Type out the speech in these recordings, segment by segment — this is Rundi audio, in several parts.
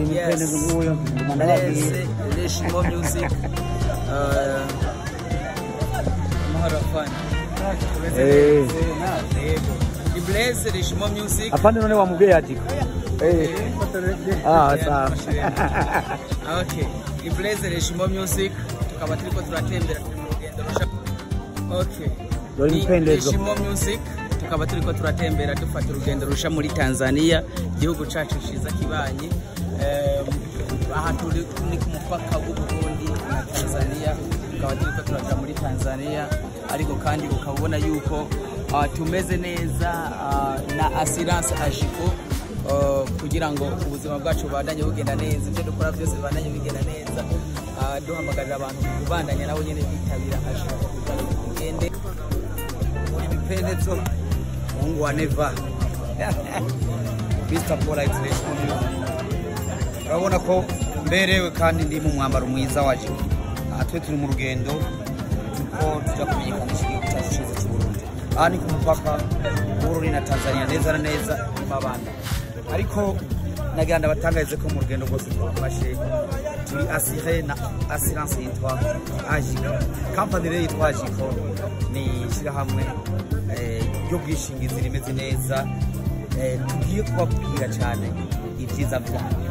Yes. Reshimo Music. Blaze Reshimo Music. Afande none wamubwiye ati. Sawa. Okay. Blaze Reshimo Music tukaba turiko turatembera mu rugendo rusha. Okay. Reshimo Music tukaba turiko turatembera dufata urugendo rusha muri Tanzania, igihugu cacu ciza kibanye. Aha turi ku mupaka w'u Burundi na Tanzania, tukaba turiko turaja muri Tanzania, ariko kandi ukabona yuko tumeze neza na assurance Ajiko kugira ngo ubuzima bwacu bandanye bugenda neza, ibyo dukora byose bandanye bigenda neza. Duhamagarira abantu kubandanya nabo nyene bitabira Ajiko kugira ngo tugende muri bipendezo Mungu wa Neva. Mr. Polite Reshimo. Urabona ko mberewe kandi ndi mu mwambaro mwiza waje. Atwe turi mu rugendo tuko tujya kumenyekanisha igihugu cyacu cyiza cy'u Burundi. Aha ni ku mupaka Burundi na Tanzania neza na neza mabanda. Ariko naganda batangarize ko mu rugendo rwose twafashe turi assuré na assurance yitwa Ajiko. Company rero yitwa Ajiko ni shirahamwe y'ubwishingizi rimeze neza. Tugiye kubabwira cyane ibyiza byayo.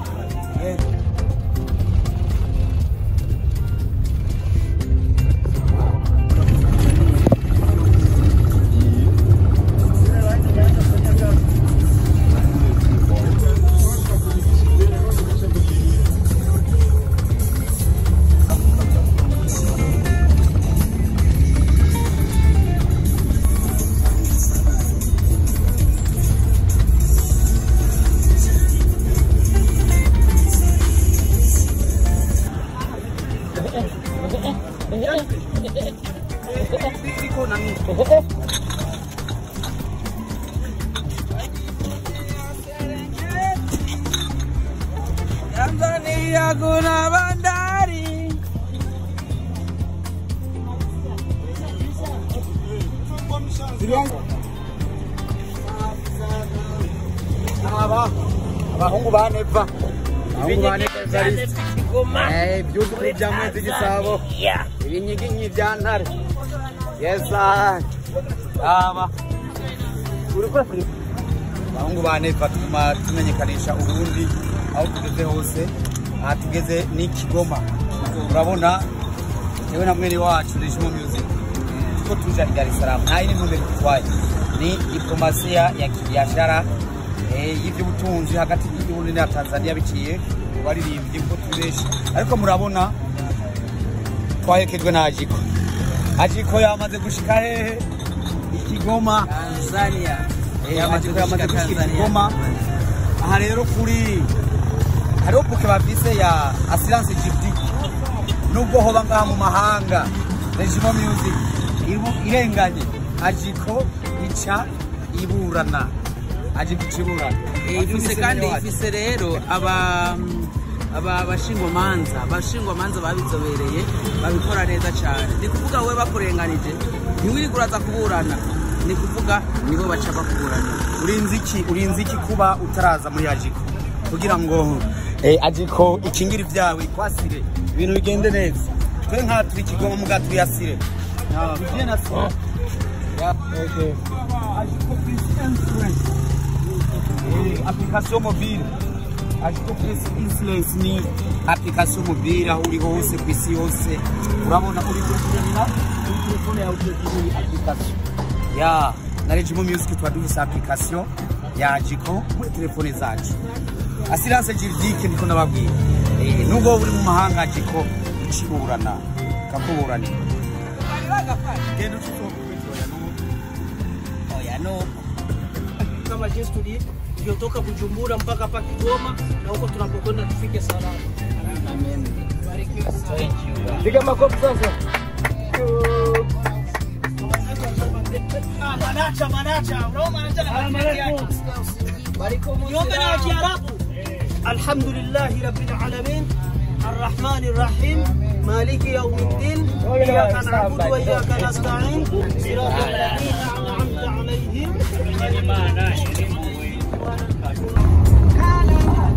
Tanzania kuna bandari. Abahungu ba Neva. Byuko byamwe zigisabo. Ibinyigi byantare. Yes sir. Urukora kuri abahungu ba Neva tumenyekanisha Uburundi aho tugeze hose. Aha tugeze ni Kigoma. Urabona yewe na mwene wacu Reshimo Music tuko tuja Dar es Salaam. Nta yindi ntumbero tutwaye ni diplomasiya ya kibiashara y'iby'ubutunzi hagati y'Uburundi na Tanzania biciye baririmbye ko tubeshi. Ariko murabona twahekejwe na Ajiko. Ajiko yamaze gushika hehe? Kigoma Tanzania. Yamaze gushika Kigoma. Aha rero kuri hariho buke bafise ya assurance Jibdi. Nubwo hoba ngaha mu mahanga Reshimo Music irenganye Ajiko ica iburana. Ajiko iburana. Ifise kandi ifise rero abashingwamanza babizobereye babikora neza cyane. Ni kuvuga we bakurenganije ntiwiriguraza kuburana, ni kuvuga nibo baca bakuburana. Urinzi iki kuba utaraza muri Ajiko kugira ngo Ajiko ikingira ibyawe kwasire ibintu bigende neza. Twe nka turi Kigoma muga turi asire. Bien asire. Okay. Ajiko Insurance. Application mobile. Ajiko Insurance ni application mobile aho uri hose ku isi hose. Urabona uri kugira telefone yawe kuri application. Na Reshimo Music twadufisa application ya Ajiko muri telefone zacu. Assurance Jibdi ndiko nababwiye. Nubwo uri mu mahanga Ajiko uciburana kakuburana. Gendo tusokuitoya no. Oya no. Kama jinsi tulivyotoka Bujumbura mpaka hapa Kigoma na huko tunapokwenda tufike salama. Amen. Barikiwe sana. Piga makofi sasa. Manacha. الحمد لله رب العالمين الرحمن الرحيم مالك يوم الدين إياك نعبد وإياك نستعين صراط الذين أنعمت عليهم غير المغضوب عليهم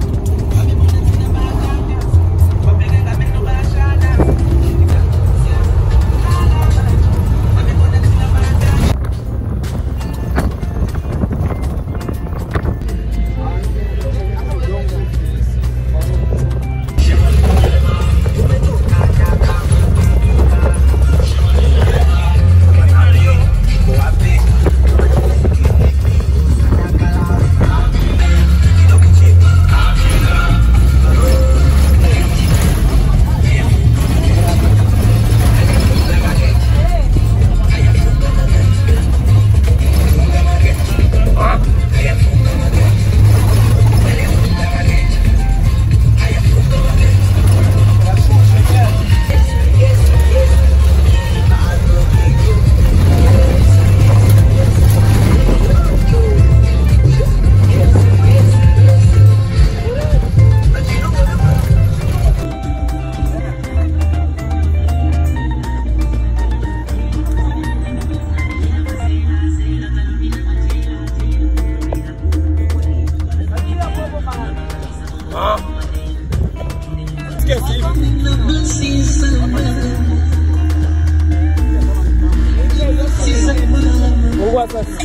Mungu sasa.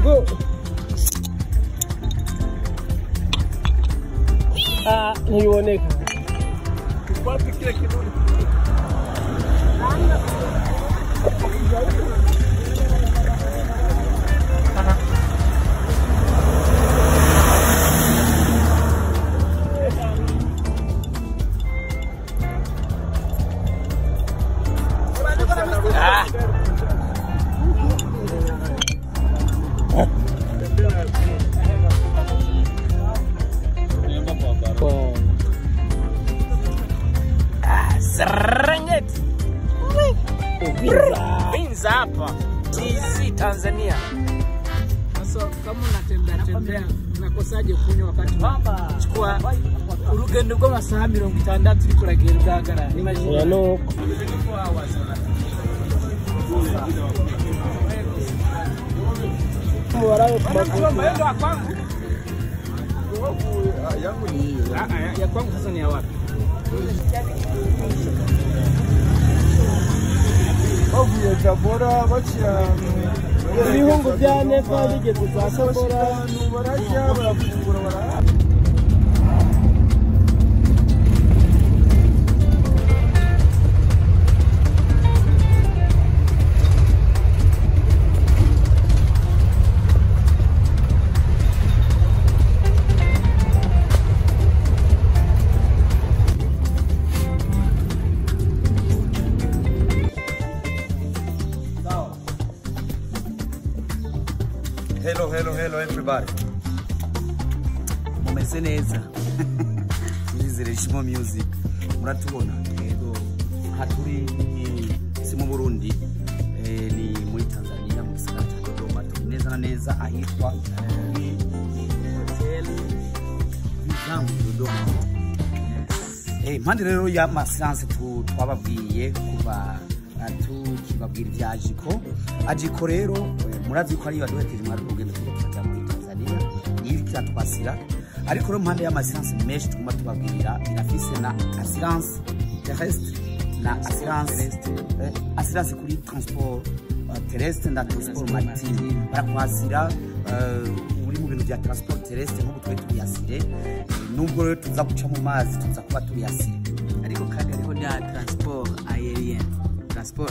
Go. Nioneka. Wapi kile kidogo? Serengeti. Pinza hapa. TZ Tanzania. Sasa kama unatembea unakosaje kunywa wakati chukua urugendo rw'amasaha 60 turi kuragera ugagara imagine ya no Mwarayo kumagenda kwangu yangu ni hiyo ya kwangu sasa ni ya wapi Obuye tabora bachira ibihungu bya nefa bigeze za sabora barajya barafungura bara Hello everybody. Mumeze neza. Nizere Shimo Music. Muratubona yego haturi si mu Burundi ni muri Tanzania mu gisagara cya Dodoma neza na neza ahitwa Hotel Bizangu Dodoma. Mpande rero ya masilence twababwiye kuba tukibabwira ibyajiko ajiko rero murazi ko ari baduheteje mwari rugendo tujya muri Tanzania yirikira twasira ariko rero mpande y'amasilence menshi tuguma tubabwira irafise na assurance terrestre na assurance kuri transport terrestre na transport maritime barakwasira uri mu bintu bya transport terrestre nk'ubu twe tuyasire nubwo rero tuza guca mu mazi tuza kuba tuyasire ariko kandi hariho na transport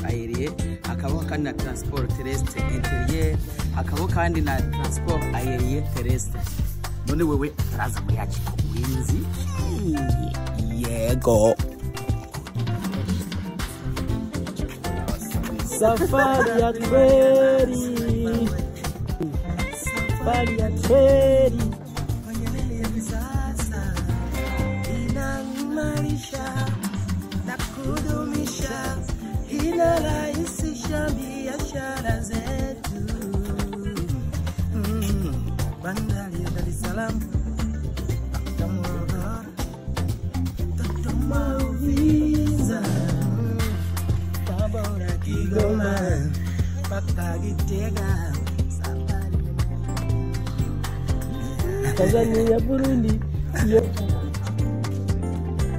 aérien akabaho kandi na transport terrestre intérieur akabaho kandi na transport aérien terrestre none wewe taraza muri yaciko urinzi yego safari ya kweli inaimarisha na kudumisha inarahisisha biashara zetu bandari ya Dar es Salaam Dodoma Uvinza Tabora Kigoma mpaka Gitega Tanzania Burundi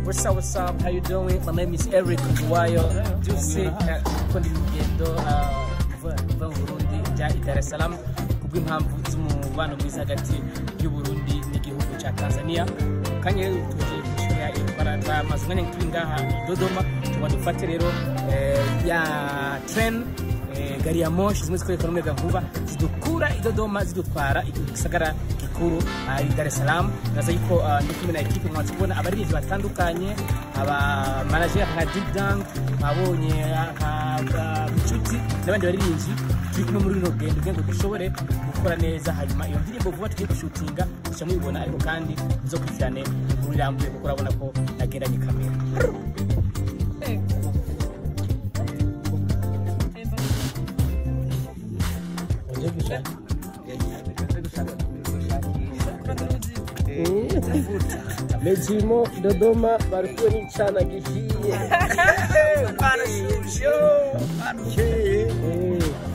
What's up? How you doing? My name is Eric Wayo. Juicy kundi ngendo va Burundi ja Dar es Salaam kubw'impamvu z'umubano mwiza hagati y'u Burundi n'igihugu cya Tanzania. Kanye tuje gushira ibarata mazungane turi ngaha Dodoma tubadufate rero ya train gari ya moshi zimwe zikoreka n'umuyaga nkuba zidukura Dodoma zidutwara igisagara gikuru Dar es Salaam naza yuko ndikumi na equipe mwazi kubona abaririzi batandukanye aba manager nka Didang abonye inshuti n'abandi baririzi turi kumwe muri rugendo ngo dushobore gukora neza hanyuma iyo ndirimbo vuba tugiye gushutinga gusa mubibona ariko kandi zo kwifyane muri rambuye kuko urabona ko nageranye kamera Lejimo Dodoma barikuwe n'incana gihiye.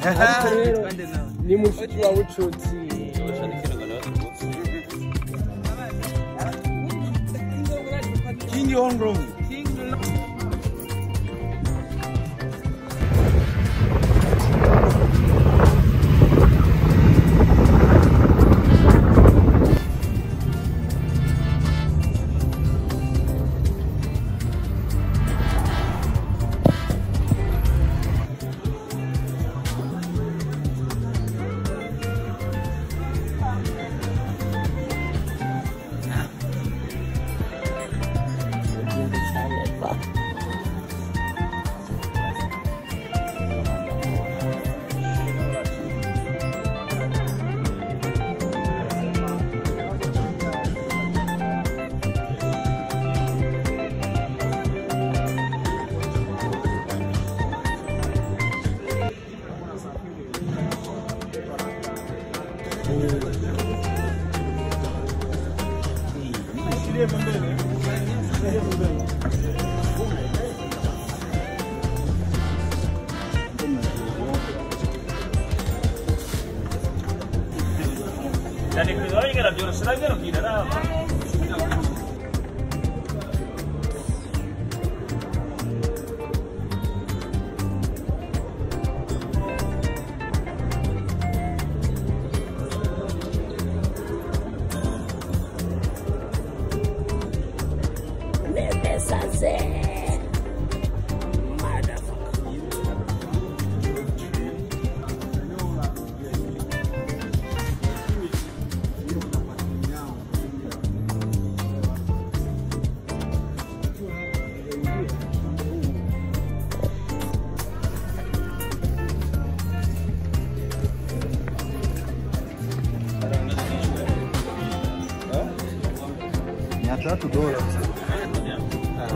ariko rero ni mushiki wa Bucuti. King on room.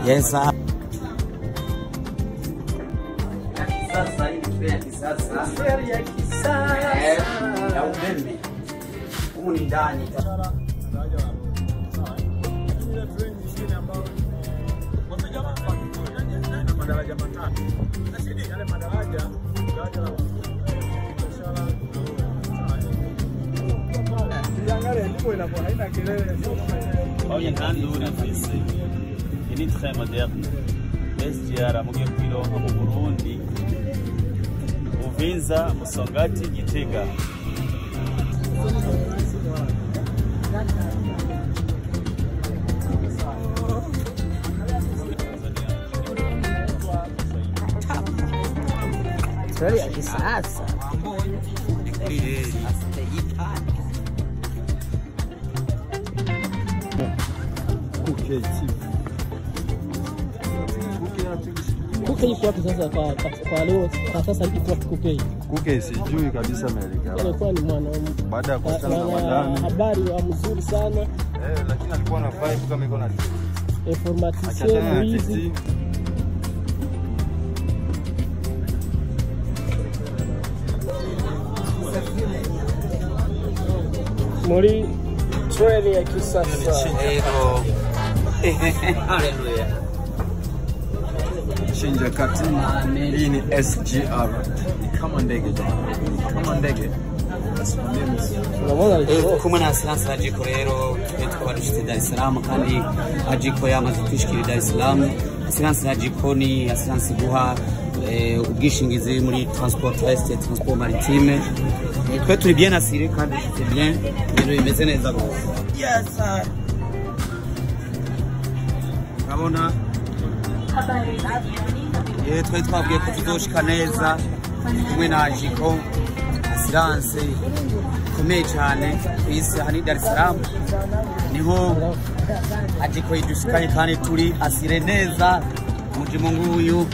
Yes, sir. Sasa hii ya kisasa. Feri ya kisasa. Ya umeme. Humu ni ndani. Madaraja matatu. Nasidi yale madaraja Il est très moderne. Bestiara mugiye kwironka mu Burundi. Uvinza, Musongati, Gitega. Feri ya kisasa. Kuke iko wapi sasa kwa leo? Kwa sasa iko wapi kuke? Kuke sijui kabisa Amerika. Alikuwa ni mwana baada ya kukutana na madami. Habari wa mzuri sana. Lakini alikuwa na vibe kama iko na informaticien hizi. Muri treni ya kisasa. Hallelujah. Shinja kati. Hii ni SGR. Kama ndege jamani. Kama ndege. Kumwe na Asiranse Ajiko rero twitwa dushite Dar es Salaam kandi Ajiko yamaze kwishikira Dar es Salaam. Asiranse Ajiko ni Asiranse guha ubwishingizi muri transport terrestre, transport maritime. Twe turi bien assuré kandi c'est bien, ibintu bimeze neza gose. Yes sir. Urabona twe twabwiye ko tuzoshika neza kumwe na Ajiko Asiranse ikomeye cyane kwisi hani Dar es Salaam niho Ajiko yidushikaye kandi turi asire neza mujimo nguyu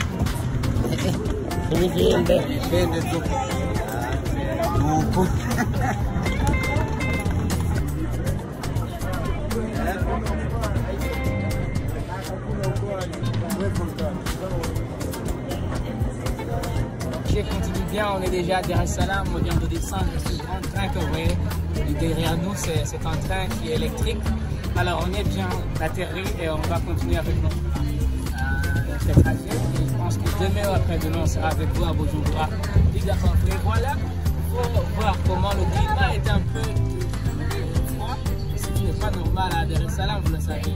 ibende zo nuko Je continue bien, on est déjà à Dar es Salaam, on vient de descendre ce grand train que vous voyez derrière nous, c'est un train qui est électrique. Alors on est bien atterri et on va continuer avec notre trajet. Et je pense que demain ou après-demain on sera avec vous à Bujumbura. déjà rentré. Voilà, il faut voir comment le climat est un peu froid. Ce qui n'est pas normal à Dar es Salaam, vous le savez.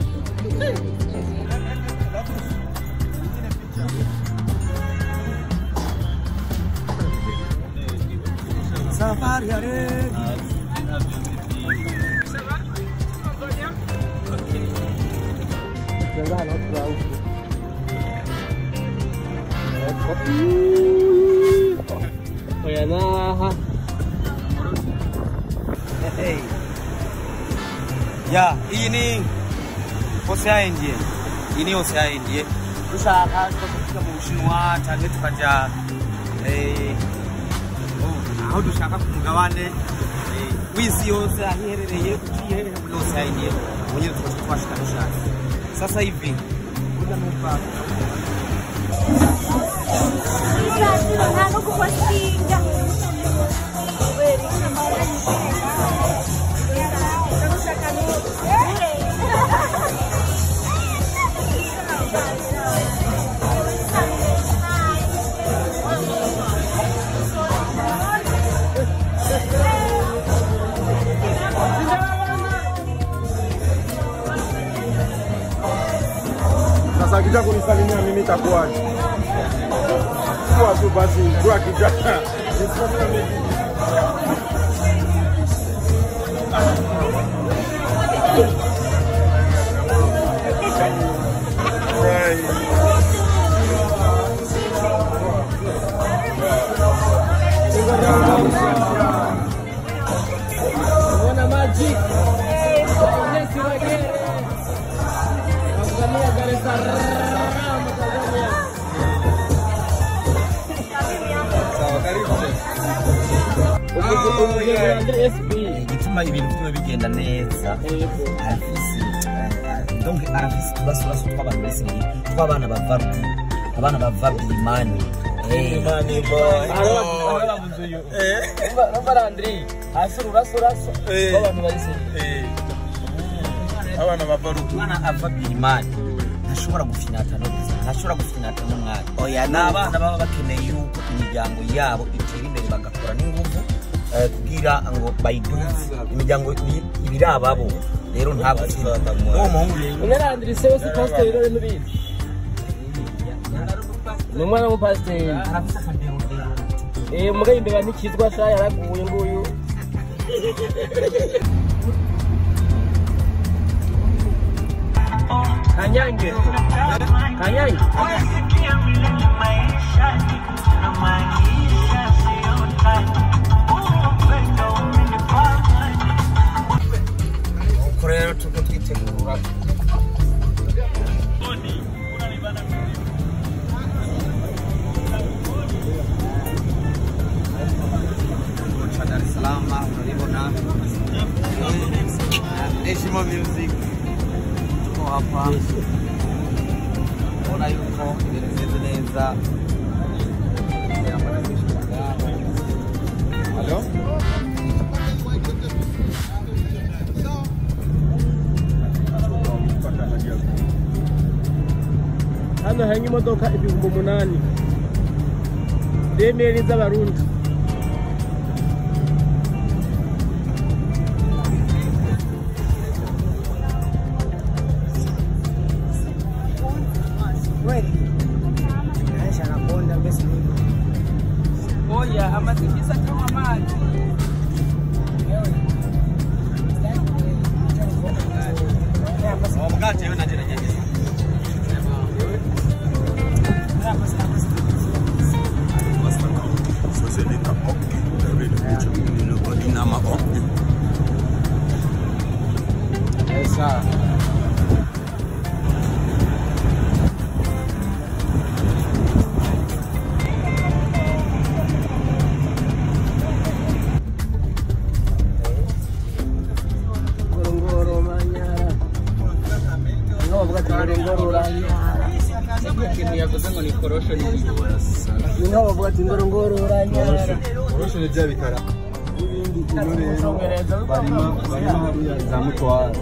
Safari allez. Ça va? On va bien? Hey. Ya, ini Oceania India. Ini Oceania India. Dushaka tukafika mu Bushinwa cyangwa tukaja aho dushaka kumugabane w'isi yose ahiherereye uciye muri Oceania India. Mwenye twashika dushaka. Sasa hivi kuja numva ntabwo kubasinga Sasa akija kunisalimia mimi itakuwaje? Kwa tu basi, kwa kijana. Wana magic. Yes, again. Tanzania, Dar es Salaam, Tanzania. sawa karibu. Gituma ibintu bimwe bigenda neza. Afisi donc arafisi tubasura tw'abantu bese tw'abana bavaruti abana bavaruti imani imani boy Number Andri, asuru rasu abantu barisi Abana bavaruti umwana ava imani ntashobora gufinata n'umwana oya n'abana baba bakeneye yuko imiryango yabo itera imbere bagakora n'ingufu kugira ngo bayiduze imiryango ibirababo rero ntabwo uwo muhungu Number Andri sewe si pastor rero n'ibindi Numwana mu pastor mugaye imbere n'ikizwa sha yaraguye nguyu Kanyange uko rero tuko twitegura Dar es Salaam unalibona Heshima Music tuko hapa ona yuko neza Hello hano hari imodoka 8,000 demeri z'abarundi Oya, amatikisa kama maji. Mkate wewe na jina Korosho ni bya bikara. Barima hariya za mutwara.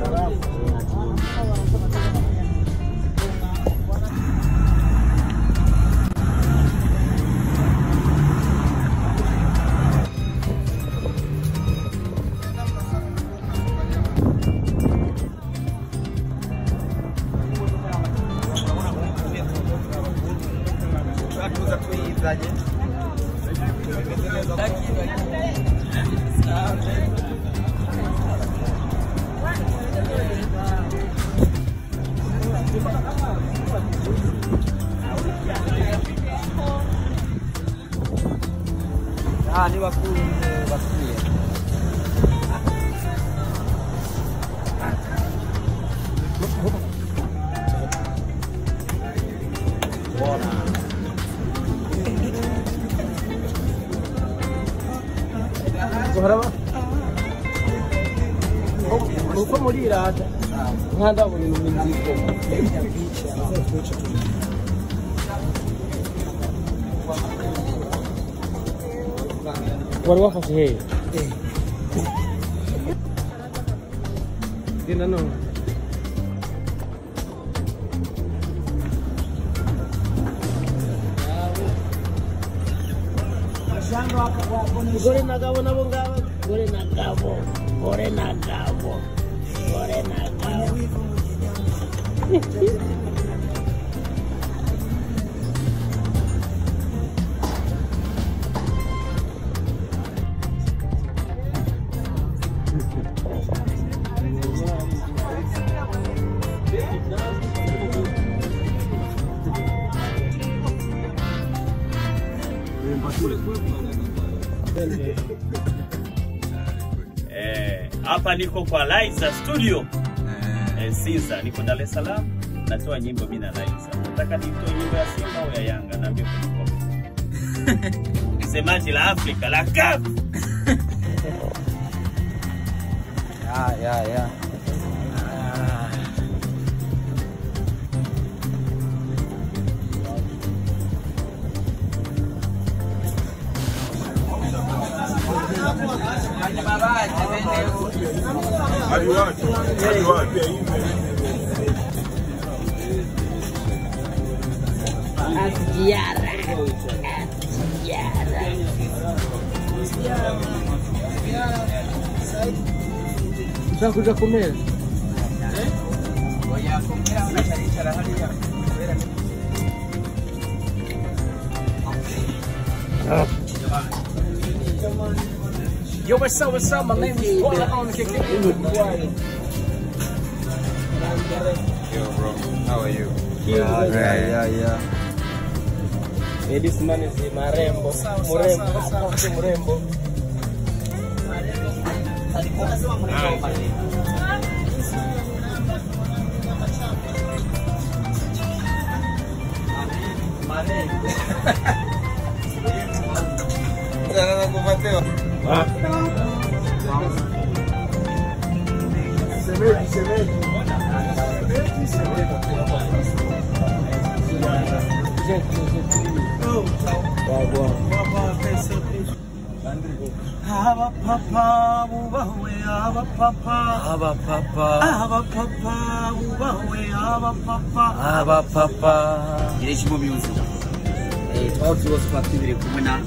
bakwiye. Haraba uko muri irata nkandabona n'inziko wari wafashe hehe genda none gore nagabo nabo ngaba gore nagabo Hapa niko kwa Liza Studio. Sinza niko Dar es Salaam. Natoa nyimbo mimi na Liza. Nataka nitoe nyimbo ya Simba au ya Yanga na mbio kwa. Semaji la Afrika la CAF. Ya. Kuja kumera Yo, what's up? My name is Paul on the Yo, bro. How are you? Yeah. This man is Murembo. Dirigimo music. Twavuze twatubire kumwe na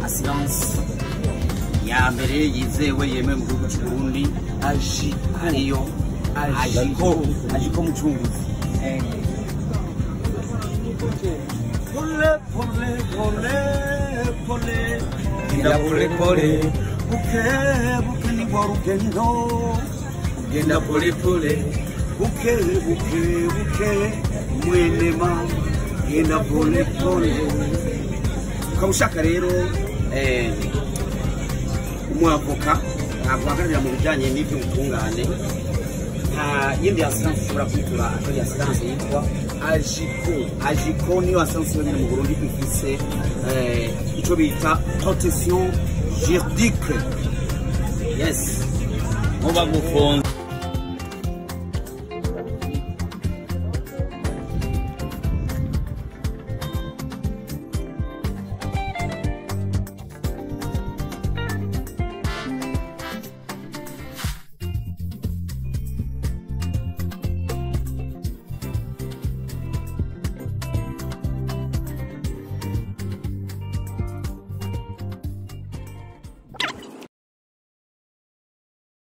Assurance ya mbere yizewe yemewe mu gihugu cy'u Burundi ariyo Ajiko Mucunguzi. Genda pole buke ni kwa rugendo, genda pole buke mwendema, genda pole kamushaka rero umwavoka avuga mu bijanye n'ibyo mutungane yindi assurance ushobora kwitura atari assurance yitwa Ajiko niyo assurance yo mu Burundi ifise ico bita protection juridique. Yes, muba mufunze